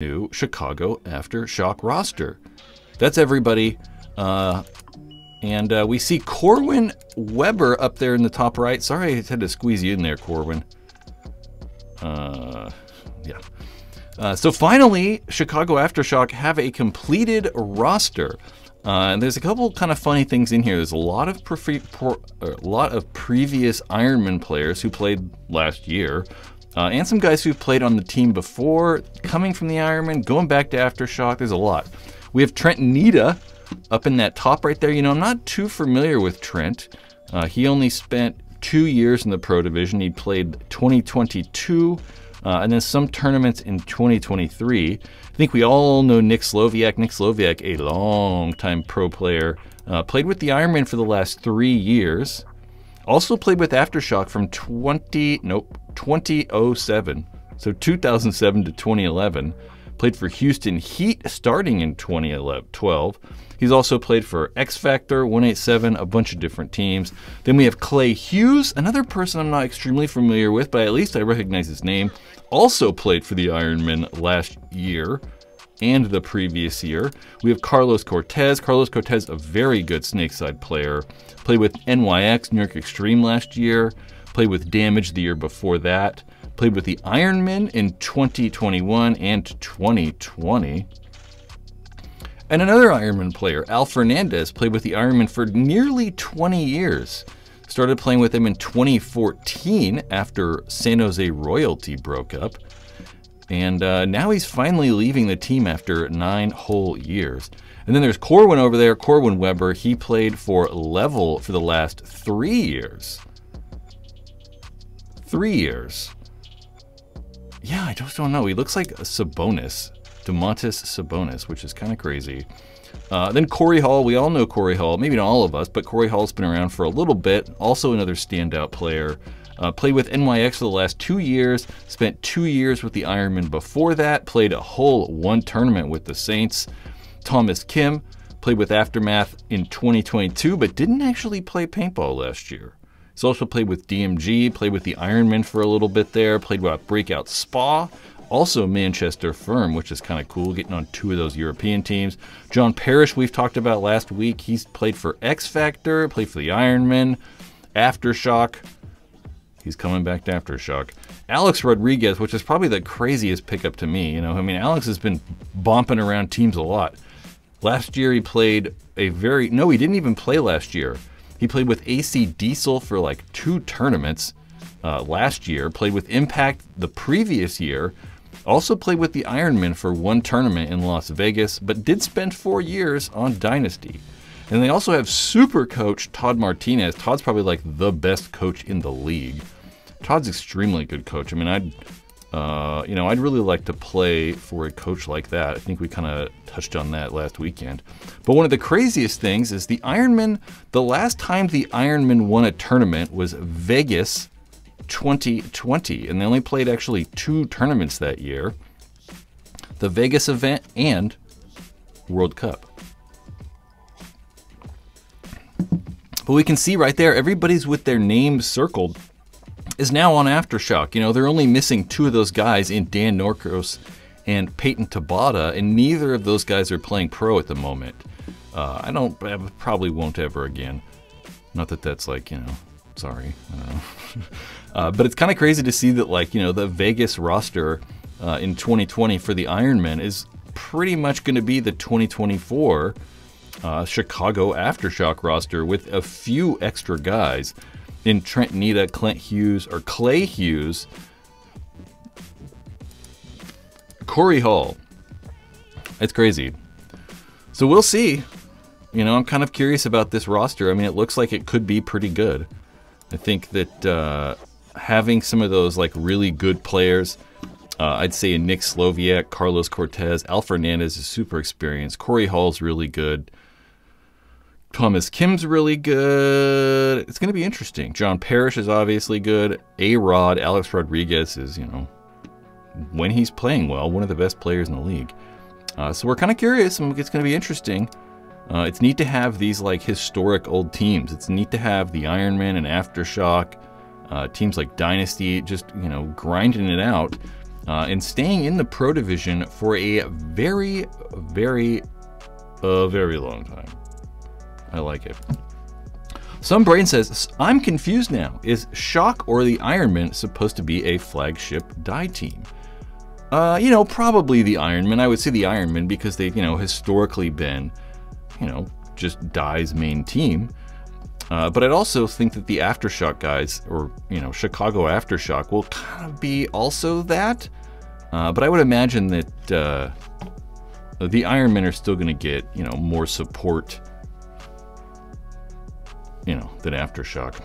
new Chicago Aftershock roster. That's everybody. And we see Corwin Weber up there in the top right. Sorry, I had to squeeze you in there, Corwin. Yeah. So finally, Chicago Aftershock have a completed roster. And there's a couple kind of funny things in here. There's a lot of previous Ironman players who played last year. And some guys who've played on the team before, coming from the Ironman, going back to Aftershock. There's a lot. We have Trent Nita up in that top right there. You know, I'm not too familiar with Trent. He only spent 2 years in the pro division. He played 2022 and then some tournaments in 2023. I think we all know Nick Slowiak. Nick Slowiak, a long-time pro player, played with the Ironman for the last 3 years. Also played with Aftershock from 2007, so 2007 to 2011. Played for Houston Heat starting in 2012. He's also played for X Factor, 187, a bunch of different teams. Then we have Clay Hughes, another person I'm not extremely familiar with, but at least I recognize his name. Also played for the Ironman last year and the previous year. We have Carlos Cortez. Carlos Cortez, a very good Snakeside player. Played with NYX, New York Extreme last year. Played with Damage the year before that. Played with the Ironman in 2021 and 2020. And another Ironman player, Al Fernandez, played with the Ironman for nearly 20 years. Started playing with him in 2014 after San Jose Royalty broke up. And now he's finally leaving the team after 9 whole years. And then there's Corwin over there, Corwin Weber. He played for Level for the last 3 years. 3 years. Yeah, I just don't know. He looks like a Sabonis. Domantas Sabonis, which is kind of crazy. Then Corey Hall, we all know Corey Hall, maybe not all of us, but Corey Hall's been around for a little bit. Also another standout player. Played with NYX for the last 2 years, spent 2 years with the Ironman before that, played a whole 1 tournament with the Saints. Thomas Kim, played with Aftermath in 2022, but didn't actually play paintball last year. He's also played with DMG, played with the Ironman for a little bit there, played with Breakout Spa. Also Manchester Firm, which is kind of cool, getting on 2 of those European teams. John Parrish, we've talked about last week. He's played for X Factor, played for the Ironman, Aftershock. He's coming back to Aftershock. Alex Rodriguez, which is probably the craziest pickup to me. You know, I mean, Alex has been bumping around teams a lot. Last year he played he didn't even play last year. He played with AC Diesel for like 2 tournaments last year. Played with Impact the previous year. Also played with the Ironman for 1 tournament in Las Vegas, but did spend 4 years on Dynasty. And they also have super coach Todd Martinez. Todd's probably like the best coach in the league. Todd's extremely good coach. I mean, I'd really like to play for a coach like that. I think we kind of touched on that last weekend. But one of the craziest things is the Ironman. The last time the Ironman won a tournament was Vegas 2020, and they only played actually 2 tournaments that year, the Vegas event and World Cup. But we can see right there, everybody's with their names circled is now on Aftershock. You know, they're only missing 2 of those guys in Dan Norcros and Peyton Tabata, and neither of those guys are playing pro at the moment. I probably won't ever again. Not that that's like, you know, sorry, I don't know. But it's kind of crazy to see that, like, you know, the Vegas roster in 2020 for the Ironman is pretty much going to be the 2024 Chicago Aftershock roster with a few extra guys in Trent Nita, Clay Hughes, Corey Hall. It's crazy. So we'll see. You know, I'm kind of curious about this roster. I mean, it looks like it could be pretty good. I think that having some of those like really good players, I'd say a Nick Slowiak, Carlos Cortez, Al Fernandez is super experienced. Corey Hall's really good. Thomas Kim's really good. It's going to be interesting. John Parrish is obviously good. A-Rod, Alex Rodriguez is, you know, when he's playing well, one of the best players in the league. So we're kind of curious, and it's going to be interesting. It's neat to have these like historic old teams. It's neat to have the Ironman and Aftershock, teams like Dynasty, just, you know, grinding it out. and staying in the Pro Division for a very, very long time. I like it. Some Brain says, I'm confused now. Is Shock or the Ironman supposed to be a flagship die team? You know, probably the Ironman. I would say the Ironman because they've, you know, historically been, you know, just Die's main team. But I'd also think that the Aftershock guys, or, you know, Chicago Aftershock, will kind of be also that. But I would imagine that the Ironmen are still going to get, you know, more support, you know, than Aftershock.